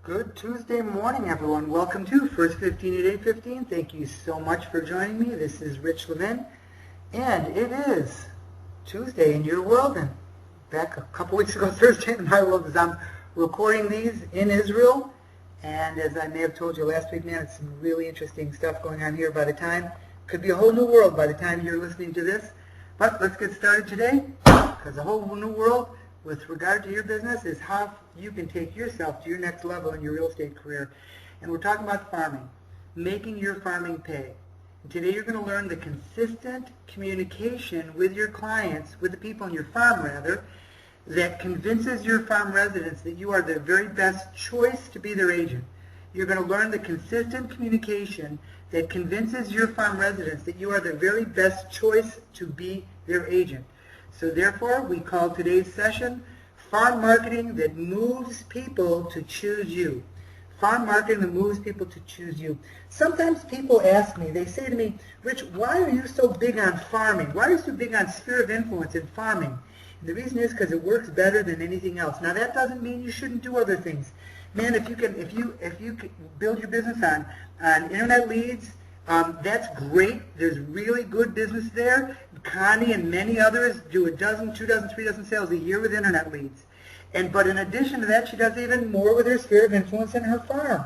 Good Tuesday morning, everyone. Welcome to First 15 at 8:15. Thank you so much for joining me. This is Rich Levin, and it is Tuesday in your world, and back a couple weeks ago, Thursday in my world, as I'm recording these in Israel. And as I may have told you last week, man, it's some really interesting stuff going on here. By the time, could be a whole new world by the time you're listening to this. But let's get started today, because a whole new world with regard to your business is how you can take yourself to your next level in your real estate career. And we're talking about farming, making your farming pay. And today you're going to learn the consistent communication with your clients, with the people on your farm rather, that convinces your farm residents that you are the very best choice to be their agent. You're going to learn the consistent communication that convinces your farm residents that you are the very best choice to be their agent. So therefore, we call today's session Farm Marketing That Moves People to Choose You. Farm marketing that moves people to choose you. Sometimes people ask me, they say to me, Rich, why are you so big on farming? Why are you so big on sphere of influence in farming? And the reason is because it works better than anything else. Now that doesn't mean you shouldn't do other things. Man, if you can build your business on internet leads, that's great. There's really good business there. Connie and many others do a dozen, 2 dozen, 3 dozen sales a year with internet leads. But in addition to that, she does even more with her sphere of influence in her farm.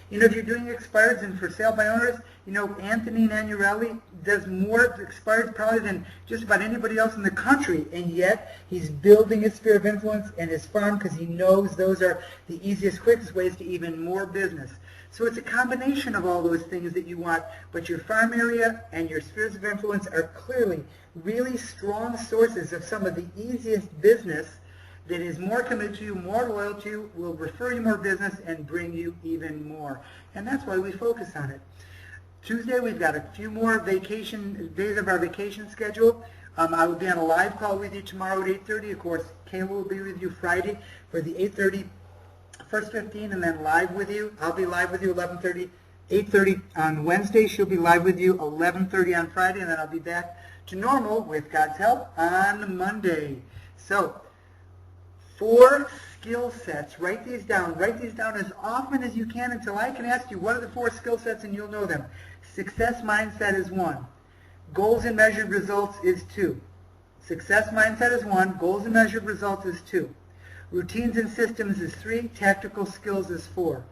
You know, if you're doing expireds and for sale by owners, you know, Anthony Nanurelli does more expireds probably than just about anybody else in the country, and yet he's building his sphere of influence in his farm because he knows those are the easiest, quickest ways to even more business. So it's a combination of all those things that you want, but your farm area and your spheres of influence are clearly really strong sources of some of the easiest business that is more committed to you, more loyal to you, will refer you more business and bring you even more. And that's why we focus on it. Tuesday, we've got a few more days of our vacation schedule. I will be on a live call with you tomorrow at 8:30. Of course, Kayla will be with you Friday for the 8:30 First 15, and then live with you. I'll be live with you 11:30, 8:30 on Wednesday. She'll be live with you 11:30 on Friday, and then I'll be back to normal with God's help on Monday. So, 4 skill sets. Write these down. Write these down as often as you can until I can ask you, what are the 4 skill sets, and you'll know them. Success mindset is 1. Goals and measured results is 2. Success mindset is 1. Goals and measured results is 2. Routines and systems is 3. Tactical skills is 4.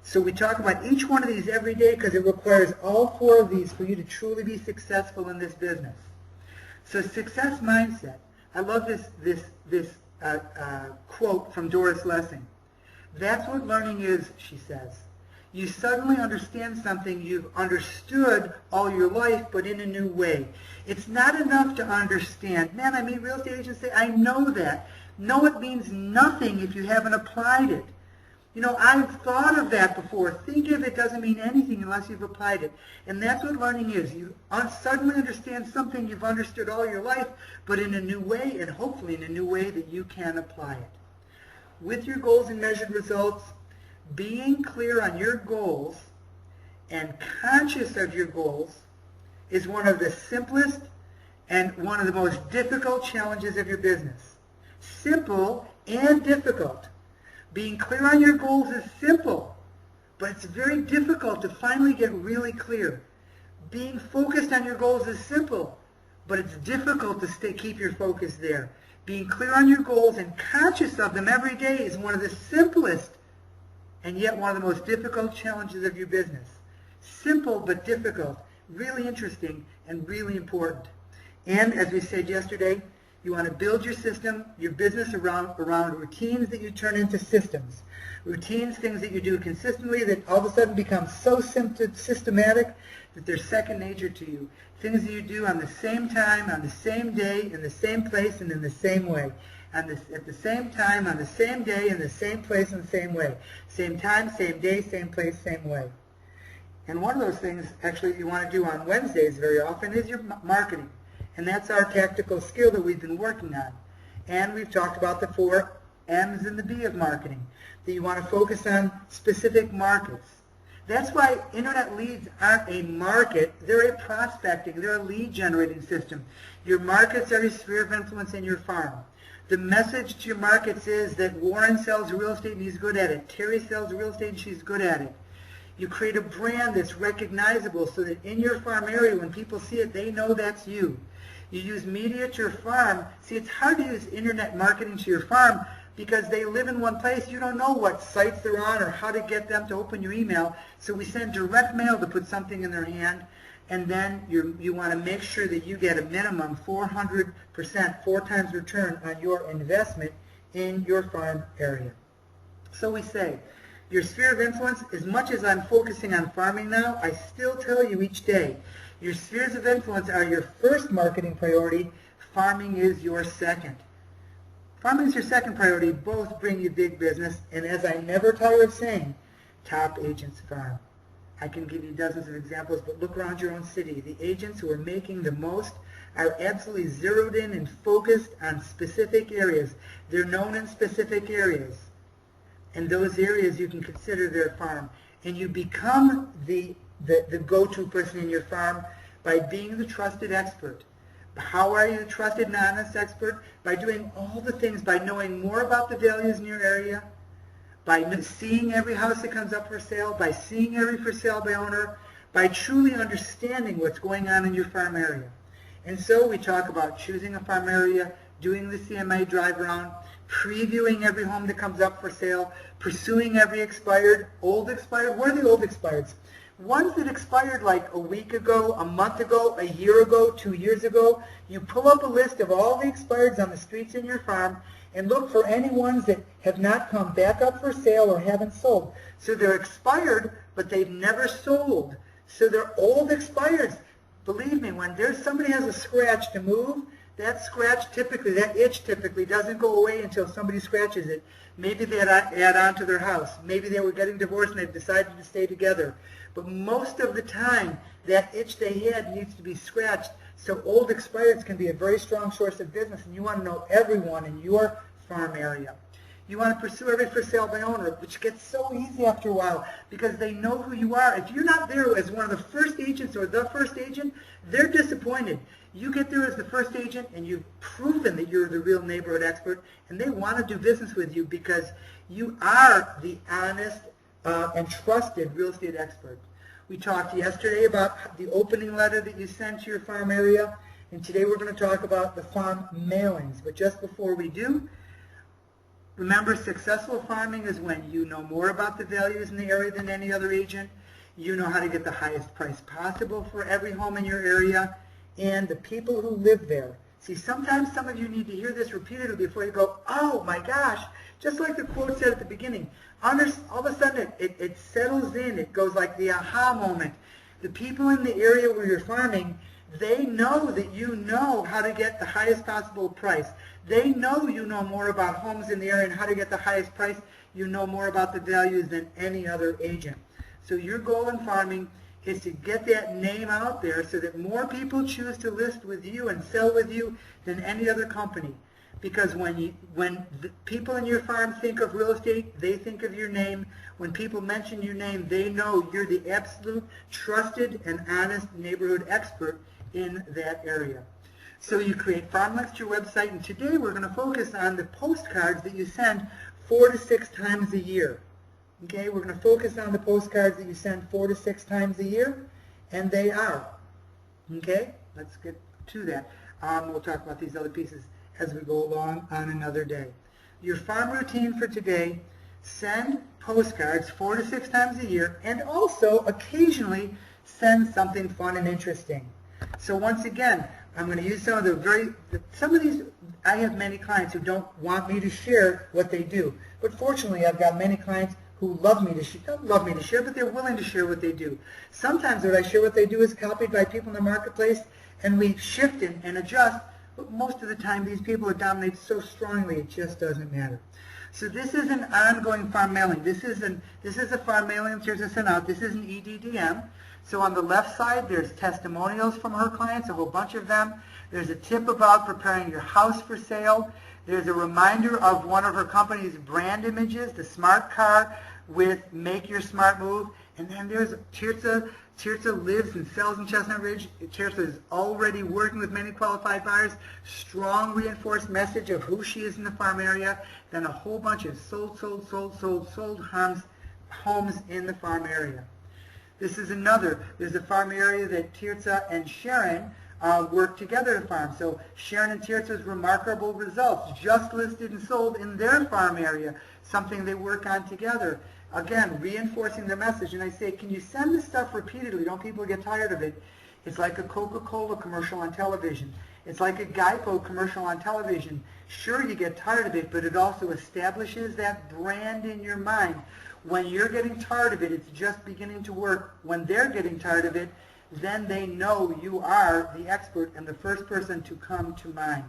So we talk about each one of these every day because it requires all 4 of these for you to truly be successful in this business. So success mindset. I love this quote from Doris Lessing. That's what learning is, she says. You suddenly understand something you've understood all your life, but in a new way. It's not enough to understand. Man, I meet real estate agents say, I know that. No, it means nothing if you haven't applied it. You know, I've thought of that before. Think of it doesn't mean anything unless you've applied it. And that's what learning is. You suddenly understand something you've understood all your life, but in a new way, and hopefully in a new way that you can apply it. With your goals and measured results, being clear on your goals and conscious of your goals is one of the simplest and one of the most difficult challenges of your business. Simple and difficult. Being clear on your goals is simple, but it's very difficult to finally get really clear. Being focused on your goals is simple, but it's difficult to keep your focus there. Being clear on your goals and conscious of them every day is one of the simplest and yet one of the most difficult challenges of your business. Simple but difficult, really interesting and really important. And as we said yesterday, you want to build your system, your business around routines that you turn into systems. Routines, things that you do consistently that all of a sudden become so systematic that they're second nature to you. Things that you do on the same time, on the same day, in the same place, and in the same way. At the same time, on the same day, in the same place, and the same way. Same time, same day, same place, same way. And one of those things, actually, you want to do on Wednesdays very often is your marketing. And that's our tactical skill that we've been working on. And we've talked about the 4 M's and the B of marketing, that you want to focus on specific markets. That's why internet leads aren't a market, they're a prospecting, they're a lead generating system. Your markets are your sphere of influence in your farm. The message to your markets is that Warren sells real estate and he's good at it. Terry sells real estate and she's good at it. You create a brand that's recognizable so that in your farm area, when people see it, they know that's you. You use media at your farm. See, it's hard to use internet marketing to your farm because they live in one place. You don't know what sites they're on or how to get them to open your email. So we send direct mail to put something in their hand. And then you want to make sure that you get a minimum 400%, 4 times return on your investment in your farm area. So we say, your sphere of influence, as much as I'm focusing on farming now, I still tell you each day, your spheres of influence are your first marketing priority. Farming is your second. Farming is your second priority. Both bring you big business. And as I never tire of saying, top agents farm. I can give you dozens of examples, but look around your own city. The agents who are making the most are absolutely zeroed in and focused on specific areas. They're known in specific areas. And those areas you can consider their farm. And you become the go-to person in your farm by being the trusted expert. How are you the trusted and honest expert? By doing all the things, by knowing more about the values in your area, by seeing every house that comes up for sale, by seeing every for sale by owner, by truly understanding what's going on in your farm area. And so we talk about choosing a farm area, doing the CMA drive around, previewing every home that comes up for sale, pursuing every expired, old expired. What are the old expireds? Ones that expired like a week ago, a month ago, a year ago, 2 years ago. You pull up a list of all the expireds on the streets in your farm and look for any ones that have not come back up for sale or haven't sold. So they're expired, but they've never sold. So they're old expireds. Believe me, when somebody has a scratch to move, that scratch typically, that itch typically doesn't go away until somebody scratches it. Maybe they add on to their house. Maybe they were getting divorced and they've decided to stay together. But most of the time, that itch they had needs to be scratched. So old expireds can be a very strong source of business, and you want to know everyone in your farm area. You want to pursue every for sale by owner, which gets so easy after a while because they know who you are. If you're not there as one of the first agents or the first agent, they're disappointed. You get there as the first agent and you've proven that you're the real neighborhood expert, and they want to do business with you because you are the honest and trusted real estate expert. We talked yesterday about the opening letter that you sent to your farm area, and today we're going to talk about the farm mailings. But just before we do, remember, successful farming is when you know more about the values in the area than any other agent, you know how to get the highest price possible for every home in your area, and the people who live there. See, sometimes some of you need to hear this repeatedly before you go, oh my gosh, just like the quote said at the beginning. All of a sudden it settles in. It goes like the aha moment. The people in the area where you're farming, they know that you know how to get the highest possible price. They know you know more about homes in the area and how to get the highest price. You know more about the values than any other agent. So your goal in farming is to get that name out there so that more people choose to list with you and sell with you than any other company. Because when the people in your farm think of real estate, they think of your name. When people mention your name, they know you're the absolute trusted and honest neighborhood expert in that area. So you create farm links to your website, and today we're going to focus on the postcards that you send 4 to 6 times a year. Okay, we're going to focus on the postcards that you send 4 to 6 times a year, and they are. Okay, let's get to that. We'll talk about these other pieces as we go along on another day. Your farm routine for today: send postcards 4 to 6 times a year, and also occasionally send something fun and interesting. So once again, I'm going to use some of these. I have many clients who don't want me to share what they do, but fortunately I've got many clients who don't love me to share, but they're willing to share what they do. Sometimes what I share what they do is copied by people in the marketplace, and we shift and adjust, but most of the time these people are dominated so strongly it just doesn't matter. So this is an ongoing farm mailing. This is a farm mailing that Teresa sent out. This is an EDDM. So on the left side, there's testimonials from her clients, a whole bunch of them. There's a tip about preparing your house for sale. There's a reminder of one of her company's brand images, the smart car with Make Your Smart Move. And then there's Tirza. Tirza lives and sells in Chestnut Ridge. Tirza is already working with many qualified buyers. Strong reinforced message of who she is in the farm area. Then a whole bunch of sold homes in the farm area. This is another. There's a farm area that Tirza and Sharon work together to farm. So Sharon and Tirza's remarkable results just listed and sold in their farm area, something they work on together. Again, reinforcing the message. And I say, can you send this stuff repeatedly? Don't people get tired of it? It's like a Coca-Cola commercial on television. It's like a Geico commercial on television. Sure, you get tired of it, but it also establishes that brand in your mind. When you're getting tired of it, it's just beginning to work. When they're getting tired of it, then they know you are the expert and the first person to come to mind.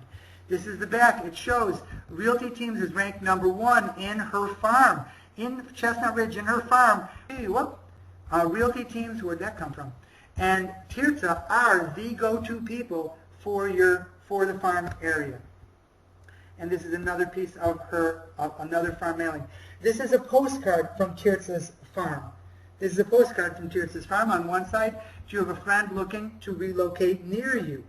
This is the back. It shows Realty Teams is ranked #1 in her farm. In Chestnut Ridge, in her farm. Hey, Realty Teams, where'd that come from? And Tirza are the go-to people for the farm area. And this is another piece of another farm mailing. This is a postcard from Tirza's farm. This is a postcard from Tirza's farm. On one side, you have a friend looking to relocate near you.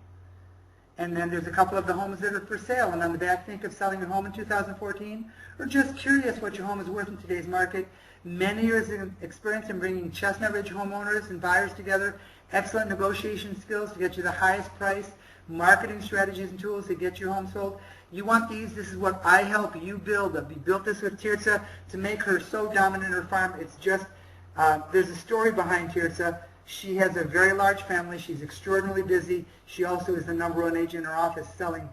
And then there's a couple of the homes that are for sale. And on the back, think of selling your home in 2014, or just curious what your home is worth in today's market. Many years of experience in bringing Chestnut Ridge homeowners and buyers together, excellent negotiation skills to get you the highest price, marketing strategies and tools to get your home sold. You want these? This is what I help you build. We built this with Tirza to make her so dominant in her farm. It's just, there's a story behind Tirza. She has a very large family. She's extraordinarily busy. She also is the #1 agent in her office, selling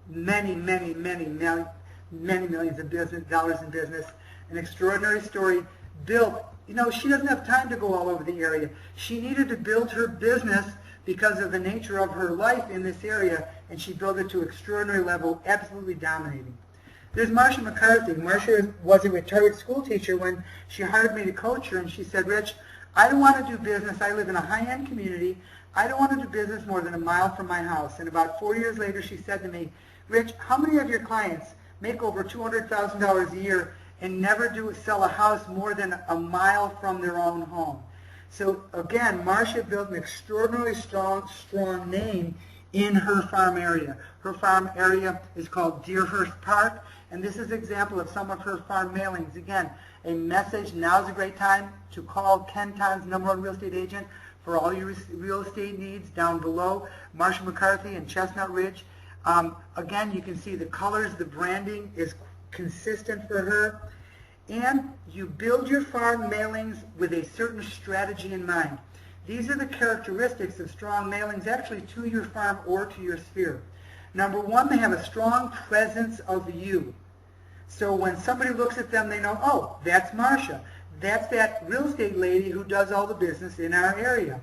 many millions of dollars in business. An extraordinary story built. You know, she doesn't have time to go all over the area. She needed to build her business because of the nature of her life in this area, and she built it to an extraordinary level, absolutely dominating. There's Marcia McCarthy. Marcia was a retired school teacher when she hired me to coach her, and she said, Rich, I don't want to do business. I live in a high-end community. I don't want to do business more than a mile from my house. And about 4 years later, she said to me, Rich, how many of your clients make over $200,000 a year and never sell a house more than a mile from their own home? So again, Marcia built an extraordinarily strong name in her farm area. Her farm area is called Deerhurst Park, and this is an example of some of her farm mailings. Again, a message, now's a great time to call Ken Ton's #1 real estate agent for all your real estate needs down below. Marcia McCarthy and Chestnut Ridge. Again, you can see the colors, the branding is consistent for her. And you build your farm mailings with a certain strategy in mind. These are the characteristics of strong mailings actually to your farm or to your sphere. #1, they have a strong presence of you. So when somebody looks at them, they know, oh, that's Marcia. That's that real estate lady who does all the business in our area.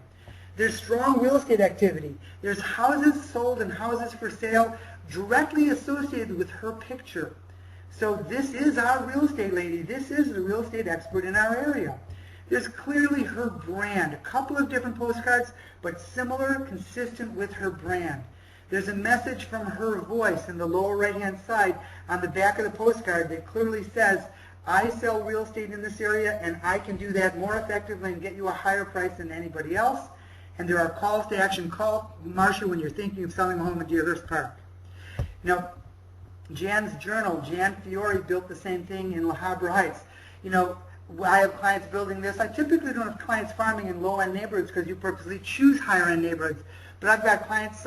There's strong real estate activity. There's houses sold and houses for sale directly associated with her picture. So this is our real estate lady. This is the real estate expert in our area. There's clearly her brand. A couple of different postcards, but similar, consistent with her brand. There's a message from her voice in the lower right-hand side on the back of the postcard that clearly says, I sell real estate in this area, and I can do that more effectively and get you a higher price than anybody else. And there are calls to action. Call Marcia when you're thinking of selling a home in Deerhurst Park. Now, Jan's journal, Jan Fiore built the same thing in La Habra Heights. You know, I have clients building this. I typically don't have clients farming in low-end neighborhoods because you purposely choose higher-end neighborhoods. But I've got clients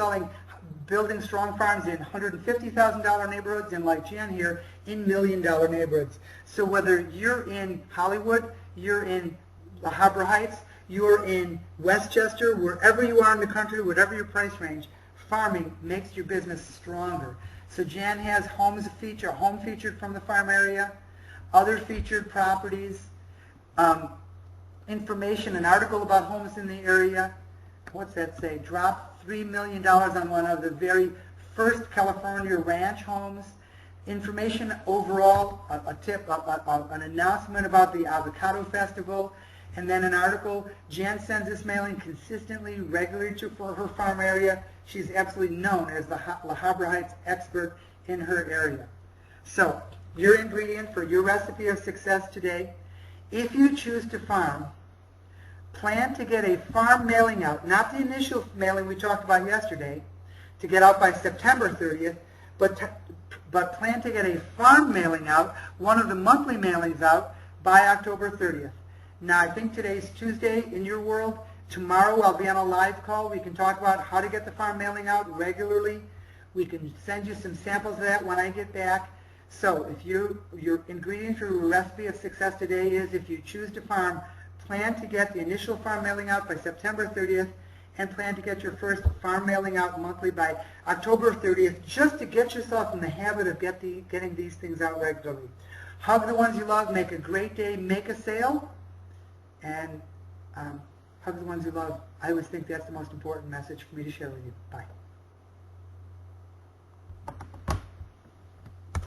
building strong farms in $150,000 neighborhoods, and like Jan here, in $1 million neighborhoods. So whether you're in Hollywood, you're in La Habra Heights, you're in Westchester, wherever you are in the country, whatever your price range, farming makes your business stronger. So Jan has home featured from the farm area, other featured properties, information, an article about homes in the area. What's that say? Dropped $3 million on one of the very first California ranch homes. Information overall, a tip, an announcement about the Avocado Festival, and then an article. Jan sends this mailing consistently, regularly for her farm area. She's absolutely known as the La Habra Heights expert in her area. So, your ingredient for your recipe of success today If you choose to farm, plan to get a farm mailing out, not the initial mailing we talked about yesterday, to get out by September 30th, but plan to get a farm mailing out, one of the monthly mailings out, by October 30th. Now, I think today's Tuesday in your world. Tomorrow I'll be on a live call. We can talk about how to get the farm mailing out regularly. We can send you some samples of that when I get back. So if your ingredient for your recipe of success today is, if you choose to farm, plan to get the initial farm mailing out by September 30th, and plan to get your first farm mailing out monthly by October 30th, just to get yourself in the habit of getting these things out regularly. Hug the ones you love, make a great day, make a sale, and hug the ones you love. I always think that's the most important message for me to share with you. Bye.